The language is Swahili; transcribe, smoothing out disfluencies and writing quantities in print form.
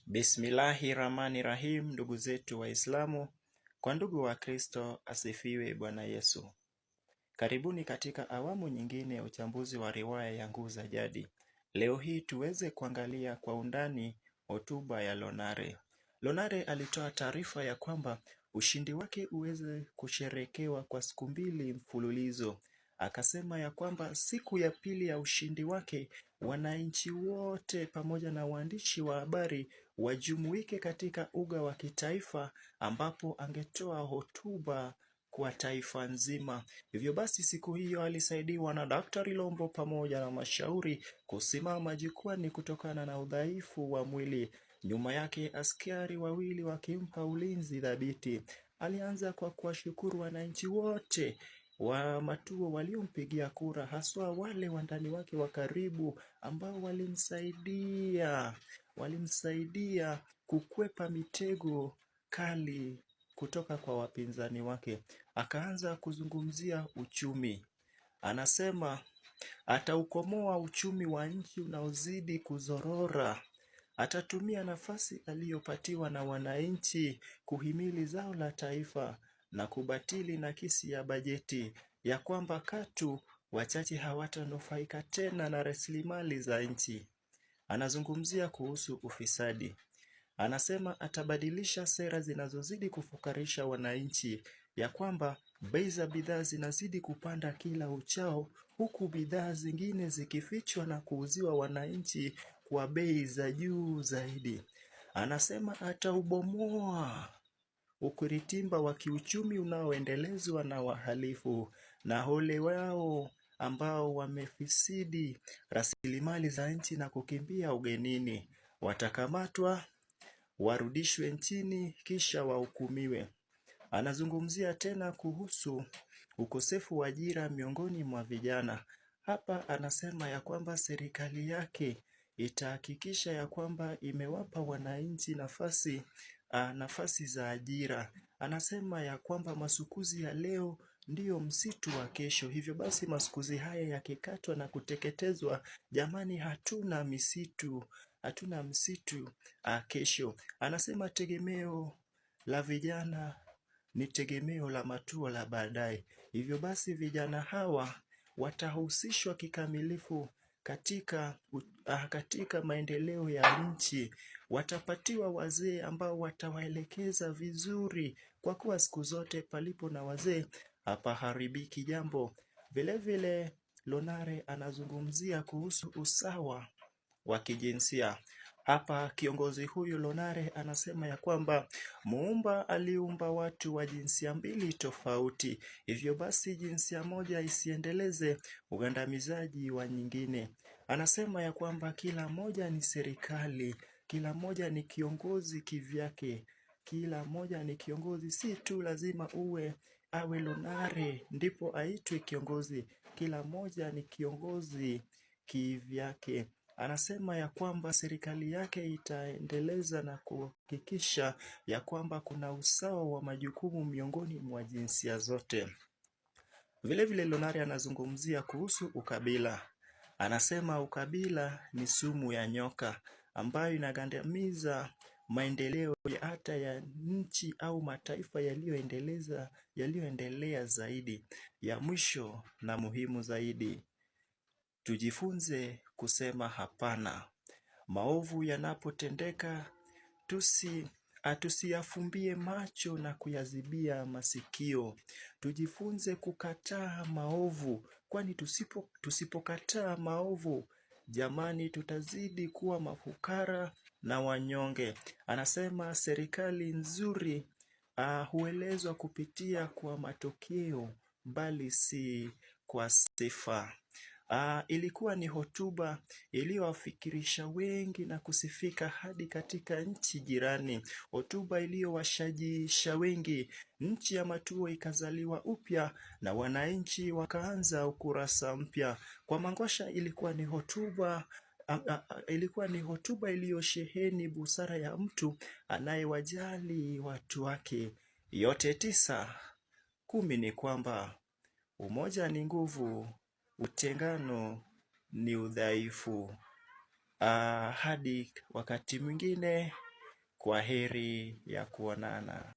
Bismillahirrahmanirrahim, ndugu zetu Waislamu, kwa ndugu wa Kristo, asifiwe Bwana Yesu. Karibuni katika awamu nyingine ya uchambuzi wa riwaya ya Nguu za Jadi. Leo hii tuweze kuangalia kwa undani hotuba ya Lonare. Lonare alitoa taarifa ya kwamba ushindi wake uweze kusherekewa kwa siku 2 mfululizo. Akasema ya kwamba siku ya pili ya ushindi wake, wananchi wote pamoja na waandishi wa habari wajumuike katika uga wa kitaifa ambapo angetoa hotuba kwa taifa nzima. Hivyo basi siku hiyo alisaidiwa na Daktari Lombo pamoja na mashauri kusimama jukwani kutokana na udhaifu wa mwili. Nyuma yake askari wawili wakimpa ulinzi dhabiti. Alianza kwa kuwashukuru wananchi wote wa Matuo waliompigia kura, haswa wale wandani wake wa karibu ambao walimsaidia kukwepa mitego kali kutoka kwa wapinzani wake. Akaanza kuzungumzia uchumi. Anasema ataukomoa uchumi wa nchi unaozidi kuzorora. Atatumia nafasi aliyopatiwa na wananchi kuhimili zao la taifa na kubatili nakisi ya bajeti, ya kwamba katu wachache hawatanufaika tena na rasilimali za nchi. Anazungumzia kuhusu ufisadi. Anasema atabadilisha sera zinazozidi kufukarisha wananchi, ya kwamba bei za bidhaa zinazidi kupanda kila uchao, huku bidhaa zingine zikifichwa na kuuziwa wananchi kwa bei za juu zaidi. Anasema ataubomoa ukiritimba wa kiuchumi unaoendelezwa na wahalifu na ole wao ambao wamefisidi rasilimali za nchi na kukimbia ugenini. Watakamatwa, warudishwe nchini, kisha wahukumiwe. Anazungumzia tena kuhusu ukosefu wa ajira miongoni mwa vijana. Hapa anasema ya kwamba serikali yake itahakikisha ya kwamba imewapa wananchi nafasi za ajira. Anasema ya kwamba masukuzi ya leo ndiyo msitu wa kesho. Hivyo basi masukuzi haya yakikatwa na kuteketezwa, jamani, hatuna msitu kesho. Anasema tegemeo la vijana ni tegemeo la Matuo la baadaye. Hivyo basi vijana hawa watahusishwa kikamilifu katika maendeleo ya nchi. Watapatiwa wazee ambao watawaelekeza vizuri, kwa kuwa siku zote palipo na wazee hapaharibiki jambo. Vile vile Lonare anazungumzia kuhusu usawa wa kijinsia. Hapa kiongozi huyu Lonare anasema ya kwamba Muumba aliumba watu wa jinsia 2 tofauti. Hivyo basi jinsia moja isiendeleze ugandamizaji wa nyingine. Anasema ya kwamba kila moja ni serikali, kila moja ni kiongozi kivyake. Kila moja ni kiongozi, si tu lazima awe Lonare ndipo aitwe kiongozi. Kila moja ni kiongozi kivyake. Anasema ya kwamba serikali yake itaendeleza na kuhakikisha ya kwamba kuna usawa wa majukumu miongoni mwa jinsia zote. Vile vile Lonare anazungumzia kuhusu ukabila. Anasema ukabila ni sumu ya nyoka ambayo inagandamiza maendeleo hata ya nchi au mataifa yaliyoendelea zaidi. Ya mwisho na muhimu zaidi, tujifunze kusema hapana. Maovu yanapotendeka tusiyafumbie macho na kuyazibia masikio. Tujifunze kukataa maovu, kwani tusipokataa maovu, jamani, tutazidi kuwa mafukara na wanyonge. Anasema serikali nzuri huelezwa kupitia kwa matokeo, bali si kwa sifa. Ilikuwa ni hotuba iliyowafikirisha wengi na kusifika hadi katika nchi jirani. Hotuba iliyowashajiisha wengi. Nchi ya Matuo ikazaliwa upya na wananchi wakaanza ukurasa mpya. Kwa Mangwasha ilikuwa ni hotuba iliyosheheni busara ya mtu anayewajali watu wake. Yote 9, 10 ni kwamba umoja ni nguvu, utengano ni udhaifu. Hadi wakati mwingine, Kwaheri ya kuonana.